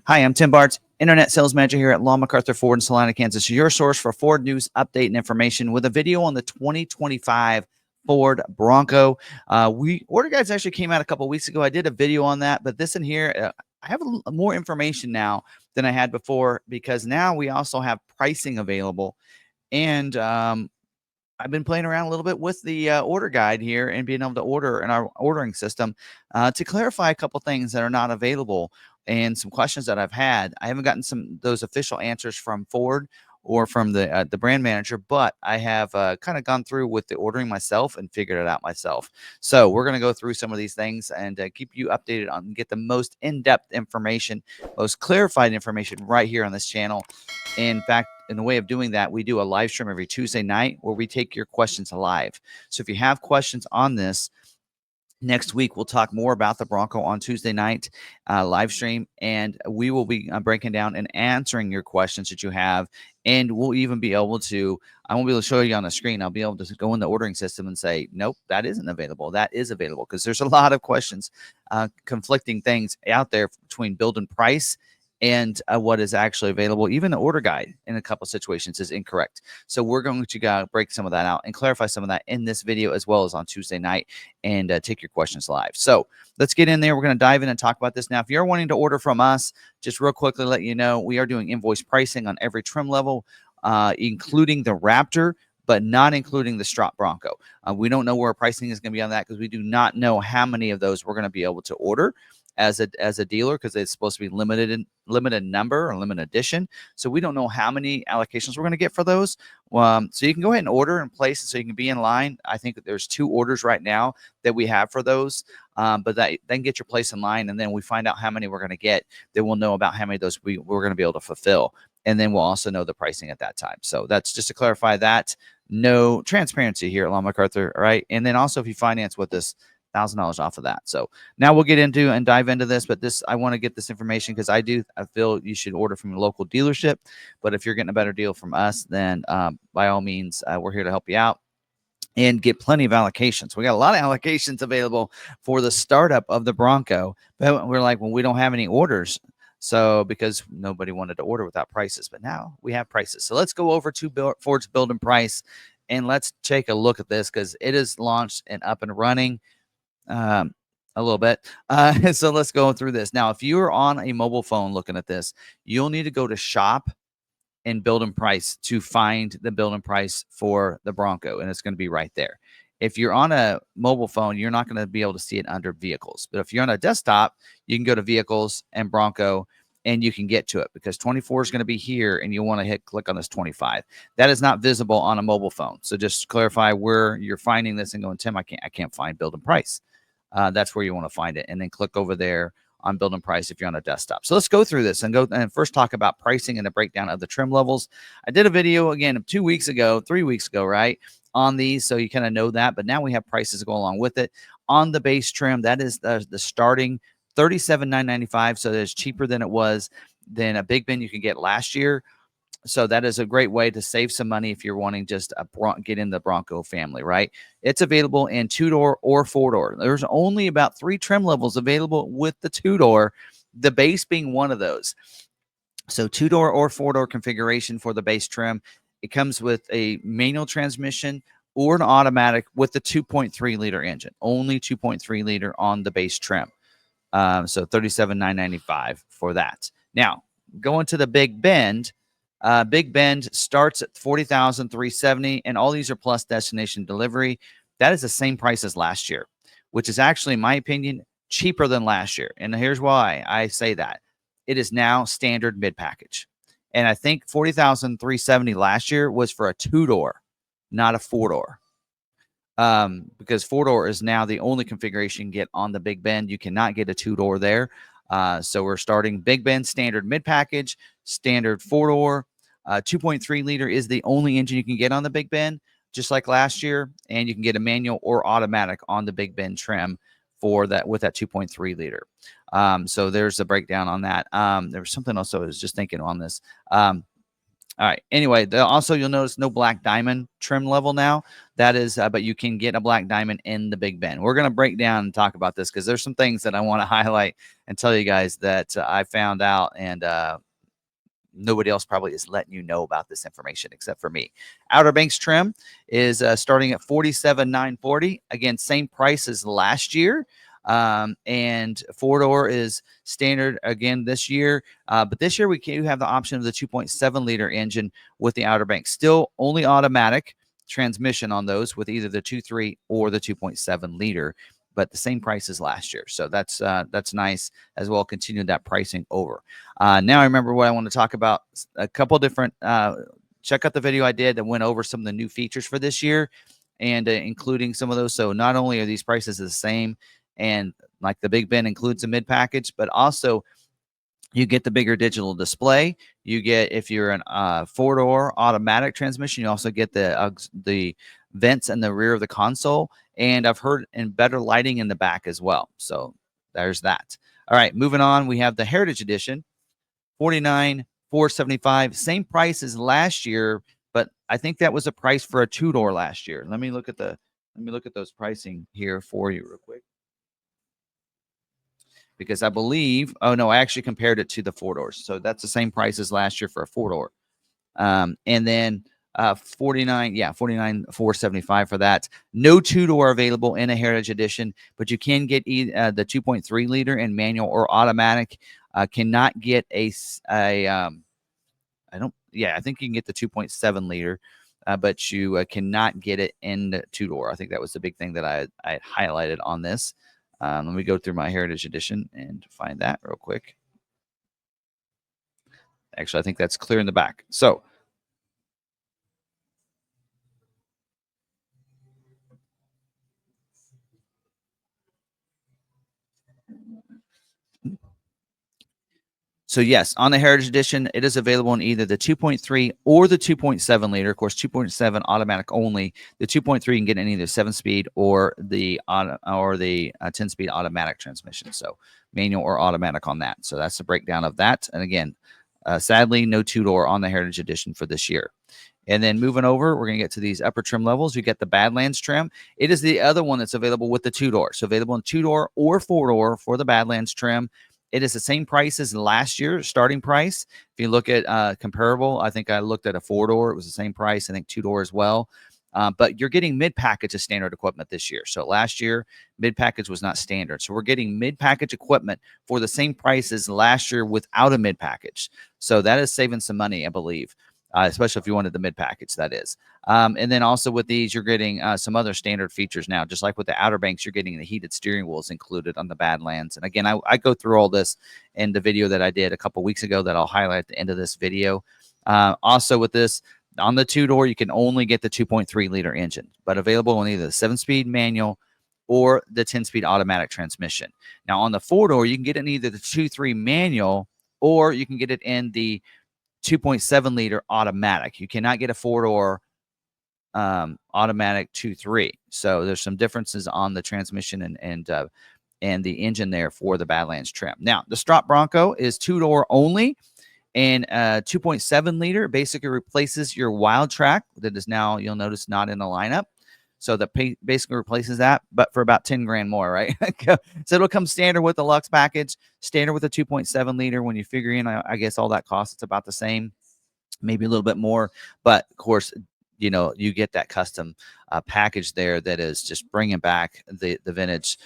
Hi, I'm Tim Bartz, Internet Sales Manager here at McArthur Ford in Salina, Kansas, your source for Ford news, update, and information with a video on the 2025 Ford Bronco. Order guides actually came out a couple weeks ago. I did a video on that, but this in here, I have more information now than I had before because now we also have pricing available. And I've been playing around a little bit with the order guide here and being able to order in our ordering system to clarify a couple things that are not available and some questions that I've had. I haven't gotten those official answers from Ford or from the brand manager, but I have kind of gone through with the ordering myself and figured it out myself. So we're going to go through some of these things and keep you updated on get the most in-depth information, most clarified information right here on this channel. In fact, in the way of doing that, we do a live stream every Tuesday night where we take your questions live. So if you have questions on this, next week, we'll talk more about the Bronco on Tuesday night live stream, and we will be breaking down and answering your questions that you have. And we'll even be able to, I won't be able to show you on the screen. I'll be able to go in the ordering system and say, nope, that isn't available. That is available because there's a lot of questions, conflicting things out there between build and price and what is actually available. Even the order guide in a couple of situations is incorrect. So we're going to break some of that out and clarify some of that in this video as well as on Tuesday night and take your questions live. So let's get in there. We're going to dive in and talk about this. Now, if you're wanting to order from us, just real quickly let you know, we are doing invoice pricing on every trim level, including the Raptor, but not including the Strop Bronco. We don't know where pricing is going to be on that because we do not know how many of those we're going to be able to order as a dealer because it's supposed to be limited number or limited edition. So we don't know how many allocations we're going to get for those. So you can go ahead and order and place it so you can be in line. I think that there's 2 orders right now that we have for those, but then get your place in line, and then we find out how many we're going to get. Then we'll know about how many of those we're going to be able to fulfill, and then we'll also know the pricing at that time. So that's just to clarify that. No transparency here at McArthur, all right? And then also if you finance with us, $1,000 off of that. So now we'll get into and dive into this, but I want to get this information because I feel you should order from your local dealership. But if you're getting a better deal from us, then by all means, we're here to help you out and get plenty of allocations. We got a lot of allocations available for the startup of the Bronco, but we're like, well, we don't have any orders. So because nobody wanted to order without prices, but now we have prices. So let's go over to Ford's Build and Price and let's take a look at this because it is launched and up and running. A little bit. So let's go through this. Now, if you're on a mobile phone looking at this, you'll need to go to shop and build and price to find the build and price for the Bronco. And it's going to be right there. If you're on a mobile phone, you're not going to be able to see it under vehicles. But if you're on a desktop, you can go to vehicles and Bronco and you can get to it because 24 is going to be here and you want to click on this 25. That is not visible on a mobile phone. So just clarify where you're finding this and going, Tim, I can't find build and price. That's where you want to find it. And then click over there on build and price if you're on a desktop. So let's go through this and first talk about pricing and the breakdown of the trim levels. I did a video again 3 weeks ago, right, on these. So you kind of know that, but now we have prices to go along with it. On the base trim, that is the starting $37,995. So that's cheaper than it was than a Big Ben you could get last year. So that is a great way to save some money if you're wanting just get in the Bronco family, right? It's available in 2-door or 4-door. There's only about 3 trim levels available with the 2-door, the base being one of those. So 2-door or 4-door configuration for the base trim. It comes with a manual transmission or an automatic with the 2.3 liter engine. Only 2.3 liter on the base trim. So $37,995 for that. Now, going to the Big Bend. Big Bend starts at $40,370, and all these are plus destination delivery. That is the same price as last year, which is actually, in my opinion, cheaper than last year. And here's why I say that. It is now standard mid-package. And I think $40,370 last year was for a 2-door, not a 4-door. Because 4-door is now the only configuration you can get on the Big Bend. You cannot get a 2-door there. So we're starting Big Bend standard mid-package, standard 4-door. 2.3 liter is the only engine you can get on the Big Bend, just like last year. And you can get a manual or automatic on the Big Bend trim for that with that 2.3 liter. So there's a breakdown on that. There was something else I was just thinking on this. All right. Anyway, also you'll notice no black diamond trim level now. That is, but you can get a black diamond in the Big Ben. We're going to break down and talk about this because there's some things that I want to highlight and tell you guys that I found out, and nobody else probably is letting you know about this information except for me. Outer Banks trim is starting at $47,940. Again, same price as last year. And four-door is standard again this year. But this year we can have the option of the 2.7 liter engine with the Outer Banks. Still only automatic transmission on those with either the 2.3 or the 2.7 liter, but the same price as last year. So that's nice as well. Continue that pricing over. Now I remember what I want to talk about. A couple different. Check out the video I did that went over some of the new features for this year, and including some of those. So not only are these prices the same, and like the Big Ben includes a mid package, but also you get the bigger digital display. You get, if you're an four-door automatic transmission, you also get the vents in the rear of the console, and I've heard and better lighting in the back as well. So there's that. All right, moving on. We have the Heritage Edition, $49,475, same price as last year, but I think that was a price for a two-door last year. Let me look at those pricing here for you real quick, because I believe, oh no, I actually compared it to the four doors. So that's the same price as last year for a four door. And then 49,475 for that. No two door available in a Heritage Edition, but you can get the 2.3 liter in manual or automatic. Cannot get I think you can get the 2.7 liter. But you cannot get it in the two door. I think that was the big thing that I had highlighted on this. Let me go through my Heritage Edition and find that real quick. Actually, I think that's clear in the back. So yes, on the Heritage Edition, it is available in either the 2.3 or the 2.7 liter. Of course, 2.7 automatic only. The 2.3 you can get in either 7-speed or the 10-speed automatic transmission. So manual or automatic on that. So that's the breakdown of that. And again, sadly, no two-door on the Heritage Edition for this year. And then moving over, we're going to get to these upper trim levels. You get the Badlands trim. It is the other one that's available with the two-door. So available in two-door or four-door for the Badlands trim. It is the same price as last year, starting price. If you look at comparable, I think I looked at a four-door. It was the same price. I think two-door as well. But you're getting mid-package of standard equipment this year. So last year, mid-package was not standard. So we're getting mid-package equipment for the same price as last year without a mid-package. So that is saving some money, I believe. Especially if you wanted the mid package, that is. And then also with these, you're getting some other standard features now. Just like with the Outer Banks, you're getting the heated steering wheels included on the Badlands. And again, I go through all this in the video that I did a couple weeks ago that I'll highlight at the end of this video. Also with this, on the two-door, you can only get the 2.3 liter engine, but available on either the 7-speed manual or the 10-speed automatic transmission. Now on the four-door, you can get it in either the 2.3 manual or you can get it in the 2.7 liter automatic. You cannot get a four-door automatic 2.3. So there's some differences on the transmission and the engine there for the Badlands trim. Now the Strop Bronco is two-door only, and 2.7 liter basically replaces your Wild Track that is now, you'll notice, not in the lineup. So that basically replaces that, but for about 10 grand more, right? So it'll come standard with the Lux package, standard with a 2.7 liter. When you figure in, I guess all that costs, it's about the same, maybe a little bit more. But of course, you get that custom package there that is just bringing back the vintage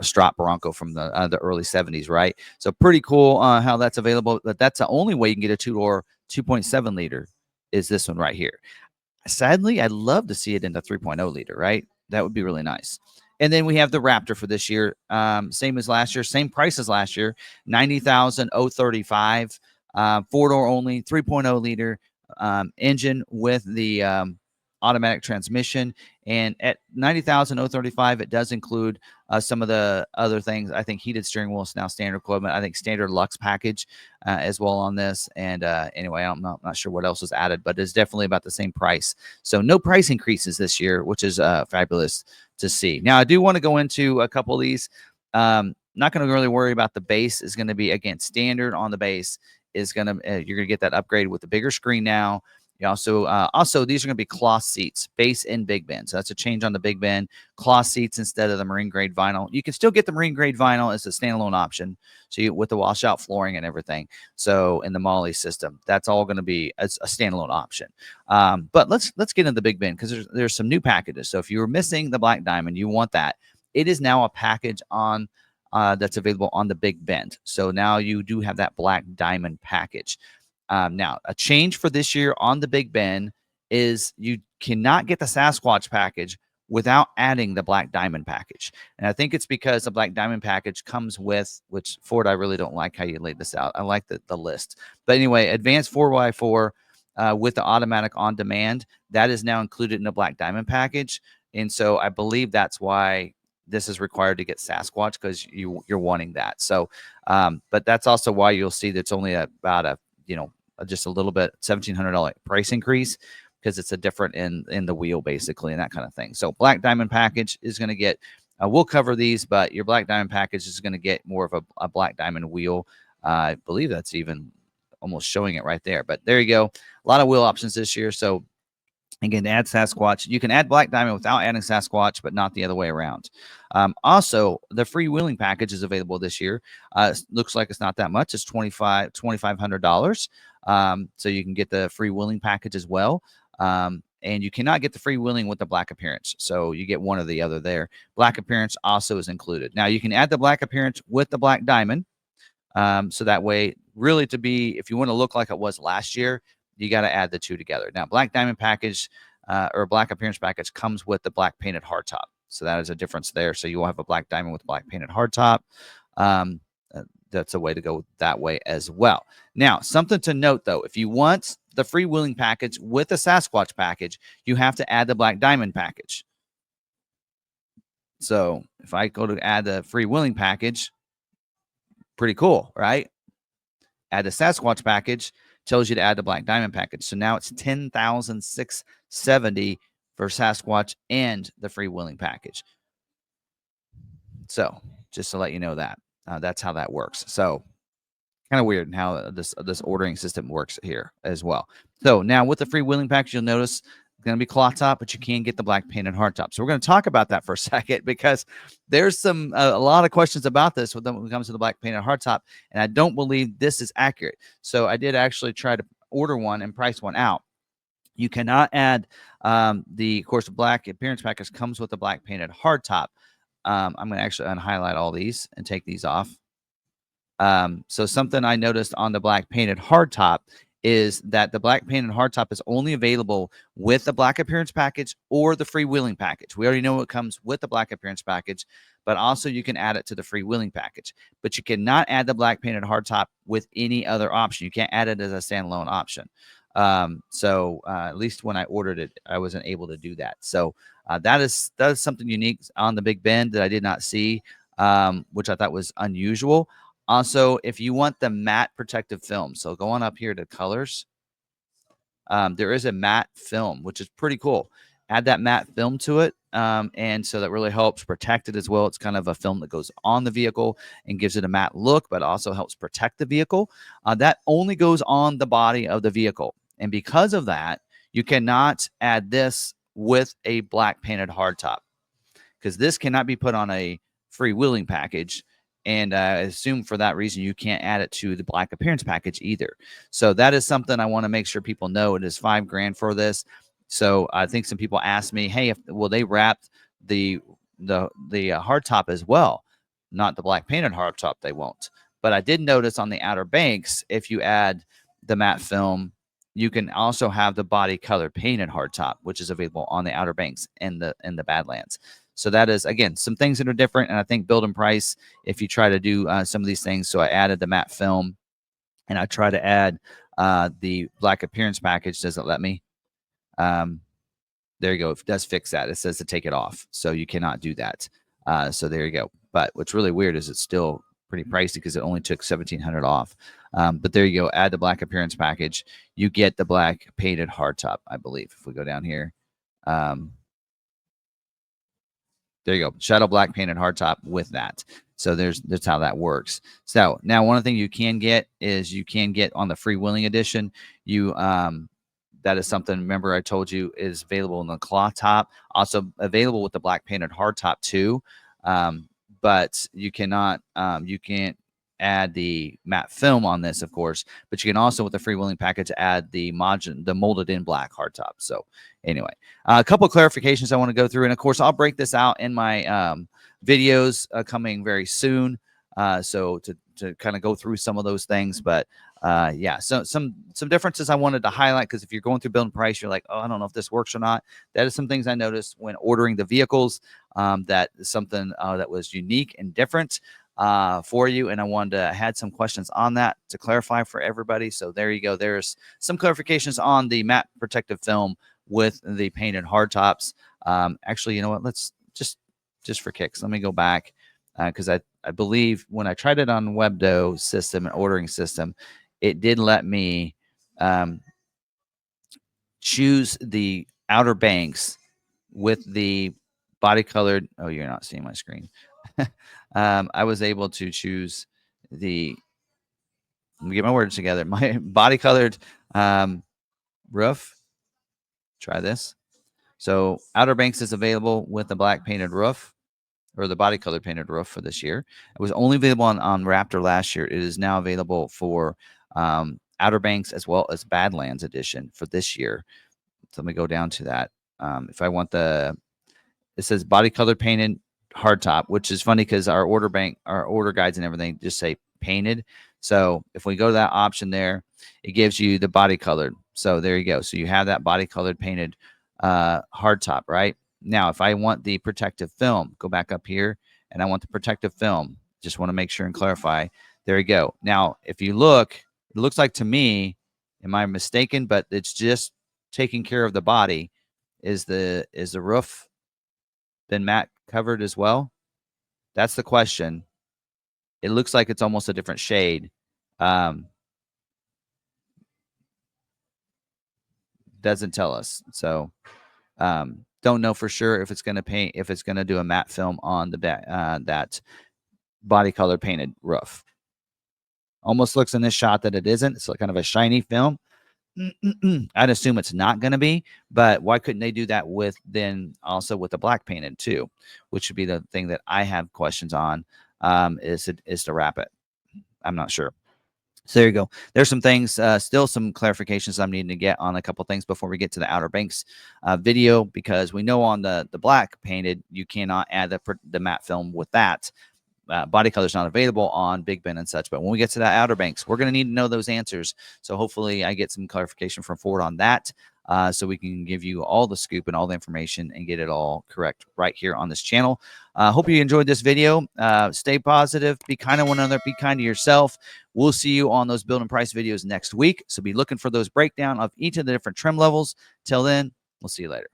Strop Bronco from the early 70s, right? So pretty cool how that's available. But that's the only way you can get a two-door 2.7 liter is this one right here. Sadly, I'd love to see it in the 3.0 liter, right? That would be really nice. And then we have the Raptor for this year. Same as last year, same price as last year, $90,035. Four-door only, 3.0 liter engine with the automatic transmission. And at $90,035, it does include some of the other things. I think heated steering wheel is now standard equipment. I think standard Lux package as well on this. And anyway, I'm not sure what else was added, but it's definitely about the same price. So no price increases this year, which is fabulous to see. Now, I do want to go into a couple of these. Not going to really worry about the base. Is going to be, again, standard on the base is going to, you're going to get that upgrade with the bigger screen now. You also these are going to be cloth seats, base and big bend. So that's a change on the big bend. Cloth seats instead of the marine grade vinyl. You can still get the marine grade vinyl as a standalone option. So with the washout flooring and everything. So in the Molly system, that's all going to be a standalone option. But let's get into the big bend because there's some new packages. So if you were missing the black diamond, you want that. It is now a package on that's available on the big bend. So now you do have that black diamond package. Now, a change for this year on the Big Ben is you cannot get the Sasquatch package without adding the Black Diamond package. And I think it's because the Black Diamond package comes with, which Ford, I really don't like how you laid this out. I like the list. But anyway, advanced 4x4 with the automatic on demand, that is now included in the Black Diamond package. And so I believe that's why this is required to get Sasquatch, because you're wanting that. So, but that's also why you'll see that's only about a, just a little bit $1,700 price increase, because it's a different in the wheel basically and that kind of thing. So Black Diamond package is going to get, we'll cover these, but your Black Diamond package is going to get more of a Black Diamond wheel. I believe that's even almost showing it right there, but there you go. A lot of wheel options this year. So again, to add Sasquatch, you can add Black Diamond without adding Sasquatch, but not the other way around. Also, the freewheeling package is available this year. Looks like it's not that much. It's $2,500. So you can get the freewheeling package as well. And you cannot get the freewheeling with the black appearance. So you get one or the other there. Black appearance also is included. Now, you can add the black appearance with the Black Diamond. So that way, really, if you want to look like it was last year, you got to add the two together. Now, Black Diamond package or Black Appearance package comes with the black painted hardtop. So that is a difference there. So you will have a Black Diamond with black painted hardtop. That's a way to go that way as well. Now, something to note, though, if you want the freewheeling package with the Sasquatch package, you have to add the Black Diamond package. So if I go to add the freewheeling package, pretty cool, right? Add the Sasquatch package, tells you to add the Black Diamond package. So now it's $10,670 for Sasquatch and the freewheeling package. So just to let you know that that's how that works. So kind of weird how this ordering system works here as well. So now with the freewheeling package, you'll notice it's going to be cloth top, but you can get the black painted hardtop. So we're going to talk about that for a second, because there's a lot of questions about this when it comes to the black painted hardtop, and I don't believe this is accurate. So I did actually try to order one and price one out. You cannot add of course, the black appearance package comes with the black painted hardtop. I'm going to actually unhighlight all these and take these off. So something I noticed on the black painted hardtop is that the black painted hardtop is only available with the black appearance package or the freewheeling package. We already know it comes with the black appearance package, but also you can add it to the freewheeling package. But you cannot add the black painted hardtop with any other option. You can't add it as a standalone option. So at least when I ordered it, I wasn't able to do that. So that is something unique on the Big Bend that I did not see, which I thought was unusual. Also, if you want the matte protective film, so go on up here to colors. There is a matte film, which is pretty cool. Add that matte film to it. And so that really helps protect it as well. It's kind of a film that goes on the vehicle and gives it a matte look, but also helps protect the vehicle. That only goes on the body of the vehicle. And because of that, you cannot add this with a black painted hardtop, because this cannot be put on a freewheeling package. And I assume for that reason, you can't add it to the black appearance package either. So that is something I want to make sure people know. It is $5,000 for this. So I think some people asked me, hey, will they wrap the hardtop as well? Not the black painted hardtop, they won't. But I did notice on the Outer Banks, if you add the matte film, you can also have the body color painted hardtop, which is available on the Outer Banks and the Badlands. So that is, again, some things that are different. And I think build and price, if you try to do some of these things. So I added the matte film, and I try to add the black appearance package. Does it let me? There you go. It does fix that. It says to take it off. So you cannot do that. So there you go. But what's really weird is it's still pretty pricey, because it only took $1,700 off. But there you go. Add the black appearance package. You get the black painted hardtop, I believe. If we go down here. There you go. Shadow black painted hardtop with that. So that's how that works. So now one of the things you can get is you can get on the freewheeling edition. That that is something, remember I told you, is available in the cloth top, also available with the black painted hard top too. But you cannot, you can't add the matte film on this, of course, but you can also, with the freewheeling package, add the molded in black hardtop. So anyway, a couple of clarifications I want to go through, and of course I'll break this out in my videos coming very soon, so to kind of go through some of those things. But yeah, so some differences I wanted to highlight, because if you're going through build and price, you're like, oh, I don't know if this works or not. That is some things I noticed when ordering the vehicles, that is something that was unique and different for you, and I wanted to had some questions on that to clarify for everybody. So there you go. There's some clarifications on the matte protective film with the painted hardtops. Actually, you know what? Let's just for kicks, let me go back, because I believe when I tried it on Webdo system and ordering system, it did let me choose the Outer Banks with the body colored. Oh, you're not seeing my screen. I was able to choose the, let me get my words together, my body colored roof. Try this. So Outer Banks is available with the black painted roof, or the body colored painted roof, for this year. It was only available on Raptor last year. It is now available for Outer Banks as well as Badlands edition for this year. So let me go down to that. If I want it says body colored painted hardtop, which is funny because our order guides and everything just say painted. So if we go to that option there, it gives you the body colored. So there you go. So you have that body colored painted hardtop, right? Now, if I want the protective film, go back up here, and I want the protective film. Just want to make sure and clarify. There you go. Now, if you look, it looks like to me, am I mistaken? But it's just taking care of the body. Is the roof been matte covered as well? That's the question. It looks like it's almost a different shade. Doesn't tell us. So don't know for sure if it's going to paint, if it's going to do a matte film on the that body color painted roof. Almost looks in this shot that it isn't. It's kind of a shiny film. I'd assume it's not going to be, but why couldn't they do that with then also with the black painted too, which would be the thing that I have questions on, is to wrap it. I'm not sure. So there you go. There's some things, still some clarifications I'm needing to get on a couple things before we get to the Outer Banks video, because we know on the black painted, you cannot add the matte film with that. Body color is not available on Big Ben and such. But when we get to that Outer Banks, we're going to need to know those answers. So hopefully I get some clarification from Ford on that, so we can give you all the scoop and all the information and get it all correct right here on this channel. Hope you enjoyed this video. Stay positive. Be kind to one another. Be kind to yourself. We'll see you on those build and price videos next week. So be looking for those breakdown of each of the different trim levels. Till then, we'll see you later.